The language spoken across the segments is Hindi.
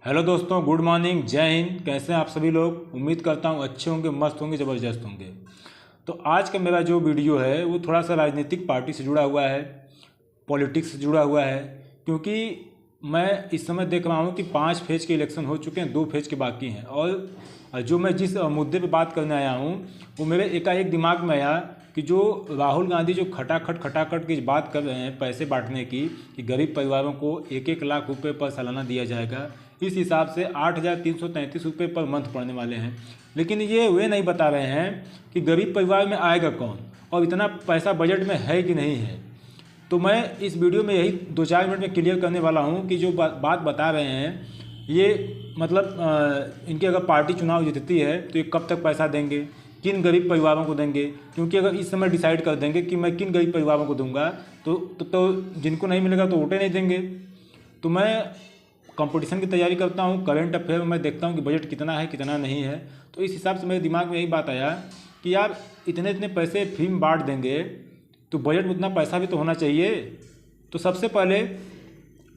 हेलो दोस्तों, गुड मॉर्निंग, जय हिंद। कैसे हैं आप सभी लोग? उम्मीद करता हूँ अच्छे होंगे, मस्त होंगे, ज़बरदस्त होंगे। तो आज का मेरा जो वीडियो है वो थोड़ा सा राजनीतिक पार्टी से जुड़ा हुआ है, पॉलिटिक्स से जुड़ा हुआ है। क्योंकि मैं इस समय देख रहा हूँ कि 5 फेज के इलेक्शन हो चुके हैं, 2 फेज के बाकी हैं। और जो मैं जिस मुद्दे पे बात करने आया हूँ वो मेरे एकाएक दिमाग में आया कि जो राहुल गांधी जो खटाखट की बात कर रहे हैं पैसे बांटने की, कि गरीब परिवारों को 1-1 लाख रुपए पर सालाना दिया जाएगा, इस हिसाब से 8,333 रुपये पर मंथ पड़ने वाले हैं। लेकिन ये वे नहीं बता रहे हैं कि गरीब परिवार में आएगा कौन और इतना पैसा बजट में है कि नहीं है। तो मैं इस वीडियो में यही 2-4 मिनट में क्लियर करने वाला हूँ कि जो बात बता रहे हैं ये मतलब इनकी अगर पार्टी चुनाव जीतती है तो ये कब तक पैसा देंगे, किन गरीब परिवारों को देंगे। क्योंकि अगर इस समय डिसाइड कर देंगे कि मैं किन गरीब परिवारों को दूंगा तो जिनको नहीं मिलेगा तो वोटें नहीं देंगे। तो मैं कंपटीशन की तैयारी करता हूँ, करंट अफेयर में मैं देखता हूँ कि बजट कितना है कितना नहीं है। तो इस हिसाब से मेरे दिमाग में यही बात आया कि यार इतने इतने पैसे फिल्म बांट देंगे तो बजट में उतना पैसा भी तो होना चाहिए। तो सबसे पहले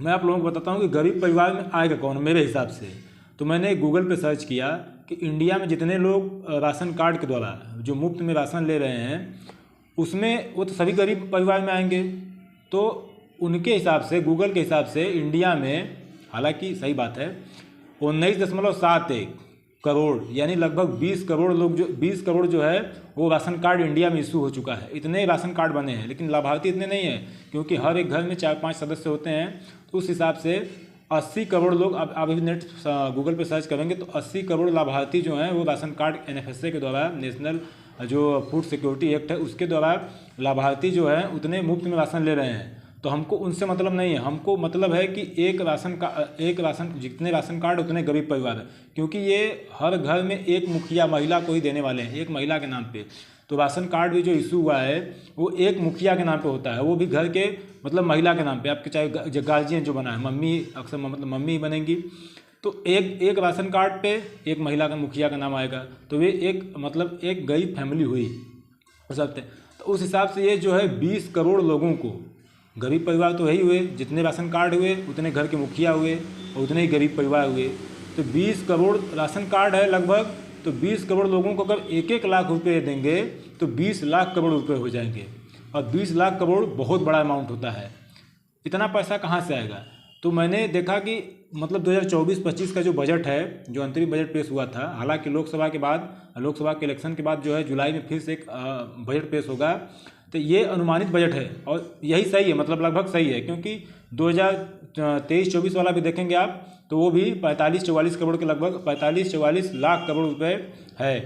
मैं आप लोगों को बताता हूँ कि गरीब परिवार में आएगा कौन मेरे हिसाब से। तो मैंने गूगल पे सर्च किया कि इंडिया में जितने लोग राशन कार्ड के द्वारा जो मुफ्त में राशन ले रहे हैं उसमें वो तो सभी गरीब परिवार में आएंगे। तो उनके हिसाब से, गूगल के हिसाब से इंडिया में, हालांकि सही बात है, 19.71 करोड़ यानी लगभग 20 करोड़ जो है वो राशन कार्ड इंडिया में इशू हो चुका है। इतने राशन कार्ड बने हैं, लेकिन लाभार्थी इतने नहीं हैं क्योंकि हर एक घर में 4-5 सदस्य होते हैं। तो उस हिसाब से 80 करोड़ लोग, अब आप अभी नेट गूगल पे सर्च करेंगे तो 80 करोड़ लाभार्थी जो हैं वो राशन कार्ड NFSA के द्वारा, नेशनल जो फूड सिक्योरिटी एक्ट है उसके द्वारा लाभार्थी जो है उतने मुफ्त में राशन ले रहे हैं। तो हमको उनसे मतलब नहीं है, हमको मतलब है कि एक राशन जितने राशन कार्ड उतने गरीब परिवार है। क्योंकि ये हर घर में एक मुखिया महिला को ही देने वाले हैं, एक महिला के नाम पे। तो राशन कार्ड भी जो इशू हुआ है वो एक मुखिया के नाम पे होता है, वो भी घर के मतलब महिला के नाम पे। आपके चाहे गार्जियन जो बना है, मम्मी, अक्सर मतलब मम्मी ही बनेंगी, तो एक राशन कार्ड पे एक महिला का, मुखिया का नाम आएगा। तो वे एक गरीब फैमिली हुई हो सकते। तो उस हिसाब से ये जो है 20 करोड़ लोगों को, गरीब परिवार तो यही हुए, जितने राशन कार्ड हुए उतने घर के मुखिया हुए और उतने ही गरीब परिवार हुए। तो 20 करोड़ राशन कार्ड है लगभग, तो 20 करोड़ लोगों को अगर 1-1 लाख रुपए देंगे तो 20 लाख करोड़ रुपए हो जाएंगे। और 20 लाख करोड़ बहुत बड़ा अमाउंट होता है। इतना पैसा कहाँ से आएगा? तो मैंने देखा कि मतलब 2024-25 का जो बजट है, जो अंतरिम बजट पेश हुआ था, हालांकि लोकसभा के इलेक्शन के बाद जो है जुलाई में फिर से एक बजट पेश होगा। तो ये अनुमानित बजट है और यही सही है, मतलब लगभग सही है। क्योंकि 2023-24 वाला भी देखेंगे आप तो वो भी 45-44 करोड़ के लगभग, 45-44 लाख करोड़ रुपए है।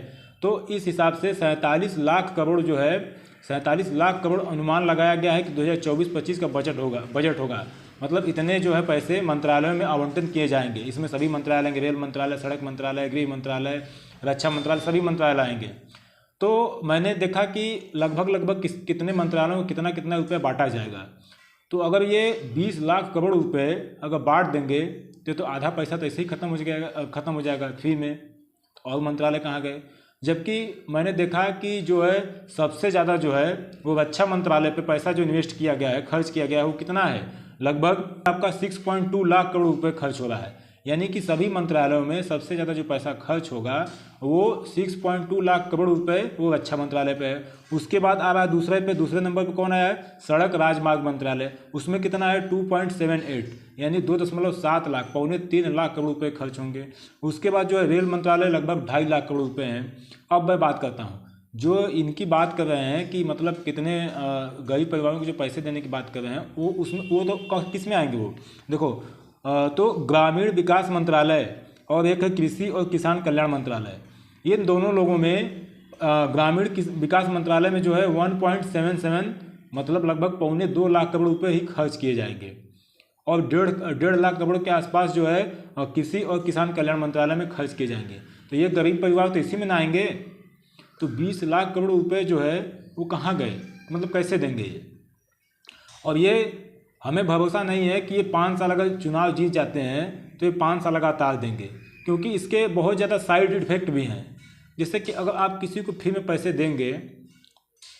तो इस हिसाब से 47 लाख करोड़ जो है, 47 लाख करोड़ अनुमान लगाया गया है कि 2024-25 का बजट होगा। मतलब इतने जो है पैसे मंत्रालयों में आवंटन किए जाएंगे। इसमें सभी मंत्रालय आएंगे, रेल मंत्रालय, सड़क मंत्रालय, गृह मंत्रालय, रक्षा मंत्रालय, सभी मंत्रालय आएंगे। तो मैंने देखा कि लगभग कितने मंत्रालयों को कितना कितना रुपये बांटा जाएगा। तो अगर ये 20 लाख करोड़ रुपए अगर बांट देंगे तो आधा पैसा तो ऐसे ही खत्म हो जाएगा फ्री में। और मंत्रालय कहाँ गए? जबकि मैंने देखा कि जो है सबसे ज़्यादा जो है वो रक्षा मंत्रालय पे पैसा जो इन्वेस्ट किया गया है, खर्च किया गया है, वो कितना है? लगभग आपका 6.2 लाख करोड़ रुपए खर्च हो रहा है। यानी कि सभी मंत्रालयों में सबसे ज़्यादा जो पैसा खर्च होगा वो 6.2 लाख करोड़ रुपए वो रक्षा मंत्रालय पे है। उसके बाद आ रहा है दूसरे नंबर पे कौन आया है? सड़क राजमार्ग मंत्रालय। उसमें कितना है? 2.78 यानी 2.7 लाख, 2.25 लाख करोड़ रुपए खर्च होंगे। उसके बाद जो है रेल मंत्रालय लगभग 2.5 लाख करोड़ रुपए हैं। अब मैं बात करता हूँ, जो इनकी बात कर रहे हैं कि मतलब कितने गरीब परिवारों को जो पैसे देने की बात कर रहे हैं वो तो किस में आएंगे? वो देखो, तो ग्रामीण विकास मंत्रालय और एक है कृषि और किसान कल्याण मंत्रालय। ये दोनों लोगों में ग्रामीण विकास मंत्रालय में जो है 1.77 मतलब लगभग 2.25 लाख करोड़ रुपए ही खर्च किए जाएंगे। और 1.5 लाख करोड़ के आसपास जो है कृषि और किसान कल्याण मंत्रालय में खर्च किए जाएंगे। तो ये गरीब परिवार तो इसी में ना आएंगे। तो 20 लाख करोड़ रुपए जो है वो कहाँ गए, मतलब कैसे देंगे ये? और ये हमें भरोसा नहीं है कि ये 5 साल अगर चुनाव जीत जाते हैं तो ये 5 साल लगातार देंगे। क्योंकि इसके बहुत ज़्यादा साइड इफेक्ट भी हैं। जैसे कि अगर आप किसी को फ्री में पैसे देंगे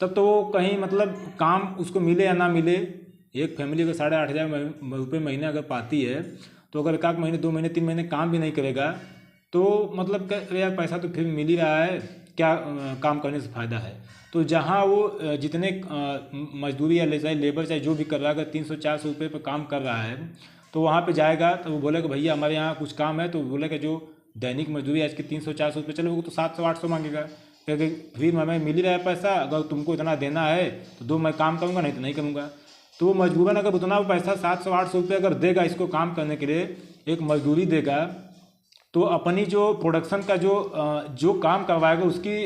तब तो वो कहीं मतलब काम उसको मिले या ना मिले, एक फैमिली अगर 8,500 रुपये महीने अगर पाती है तो अगर 1 महीने 2 महीने 3 महीने काम भी नहीं करेगा तो मतलब यार पैसा तो फिर मिल ही रहा है, क्या काम करने से फ़ायदा है। तो जहाँ वो जितने मजदूरी या चाहे लेबर चाहे जो भी कर रहा है, अगर 300-400 रुपये पर काम कर रहा है तो वहाँ पे जाएगा तो वो बोलेगा भैया हमारे यहाँ कुछ काम है, तो बोलेगा जो दैनिक मजदूरी आज की 300-400 रुपये चले, वो तो 700-800 मांगेगा, क्योंकि फिर हमें मिल ही रहा है पैसा, अगर तुमको इतना देना है तो दो, मैं काम करूँगा नहीं तो नहीं करूँगा। तो वो मजबूरन अगर उतना पैसा 700-800 रुपये अगर देगा इसको काम करने के लिए, एक मजदूरी देगा, तो अपनी जो प्रोडक्शन का जो काम करवाएगा उसकी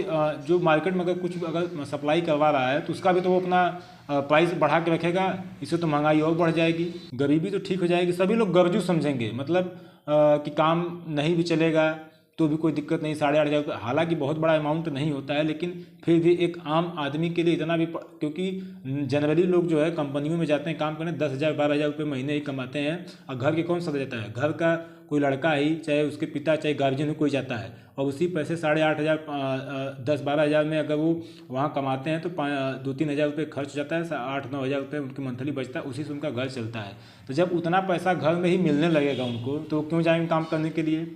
जो मार्केट में अगर कुछ अगर सप्लाई करवा रहा है तो उसका भी तो वो अपना प्राइस बढ़ा के रखेगा, इससे तो महंगाई और बढ़ जाएगी, गरीबी तो ठीक हो जाएगी, सभी लोग गर्जू समझेंगे, मतलब कि काम नहीं भी चलेगा तो भी कोई दिक्कत नहीं, 8,500 रुपये हालांकि बहुत बड़ा अमाउंट नहीं होता है, लेकिन फिर भी एक आम आदमी के लिए इतना भी, क्योंकि जनरली लोग जो है कंपनियों में जाते हैं काम करने 10,000-12,000 रुपये महीने ही कमाते हैं, और घर के कौन सा जाता है, घर का कोई लड़का ही, चाहे उसके पिता चाहे गार्जियन कोई जाता है, और उसी पैसे 8,500 10-12 हज़ार में अगर वो वहाँ कमाते हैं तो 2-3 हज़ार रुपये खर्च हो जाता है, 8-9 हज़ार रुपये उनकी मंथली बचता है, उसी से उनका घर चलता है। तो जब उतना पैसा घर में ही मिलने लगेगा उनको तो क्यों जाएंगे काम करने के लिए।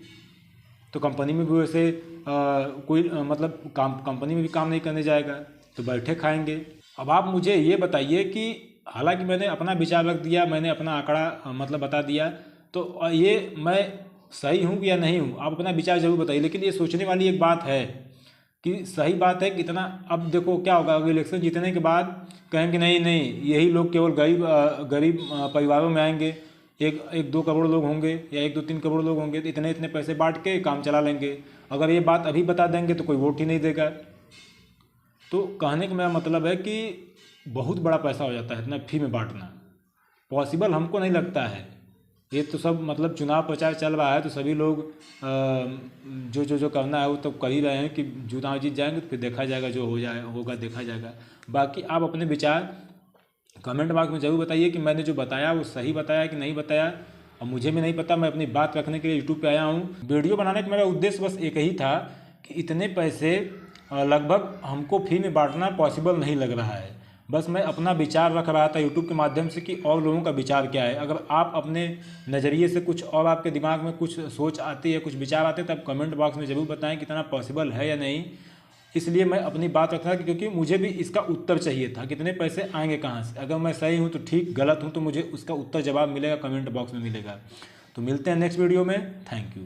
तो कंपनी में भी वैसे कोई मतलब कंपनी में भी काम नहीं करने जाएगा, तो बैठे खाएंगे। अब आप मुझे ये बताइए कि हालांकि मैंने अपना विचार रख दिया, मैंने अपना आंकड़ा मतलब बता दिया, तो ये मैं सही हूँ या नहीं हूँ, आप अपना विचार जरूर बताइए। लेकिन ये सोचने वाली एक बात है कि सही बात है कि इतना, अब देखो क्या होगा, अगर इलेक्शन जीतने के बाद कहेंगे नहीं नहीं यही लोग केवल गरीब परिवारों में आएंगे, 1-2 करोड़ लोग होंगे या 1-2-3 करोड़ लोग होंगे, तो इतने इतने पैसे बांट के काम चला लेंगे। अगर ये बात अभी बता देंगे तो कोई वोट ही नहीं देगा। तो कहने का मेरा मतलब है कि बहुत बड़ा पैसा हो जाता है इतना फ्री में बांटना, पॉसिबल हमको नहीं लगता है। ये तो सब मतलब चुनाव प्रचार चल रहा है तो सभी लोग जो करना है वो तो कर ही रहे हैं कि चुनाव जीत जाएंगे तो फिर देखा जाएगा, जो होगा देखा जाएगा। बाकी आप अपने विचार कमेंट बॉक्स में ज़रूर बताइए कि मैंने जो बताया वो सही बताया कि नहीं बताया। और मुझे भी नहीं पता, मैं अपनी बात रखने के लिए यूट्यूब पे आया हूँ। वीडियो बनाने का मेरा उद्देश्य बस एक ही था कि इतने पैसे लगभग हमको फ्री में बांटना पॉसिबल नहीं लग रहा है। बस मैं अपना विचार रख रहा था यूट्यूब के माध्यम से कि और लोगों का विचार क्या है। अगर आप अपने नज़रिए से कुछ और आपके दिमाग में कुछ सोच आती है, कुछ विचार आते हैं, तब कमेंट बॉक्स में ज़रूर बताएं कि इतना पॉसिबल है या नहीं। इसलिए मैं अपनी बात रखा कि क्योंकि मुझे भी इसका उत्तर चाहिए था, कितने पैसे आएंगे कहाँ से। अगर मैं सही हूँ तो ठीक, गलत हूँ तो मुझे उसका उत्तर जवाब मिलेगा, कमेंट बॉक्स में मिलेगा। तो मिलते हैं नेक्स्ट वीडियो में। Thank you.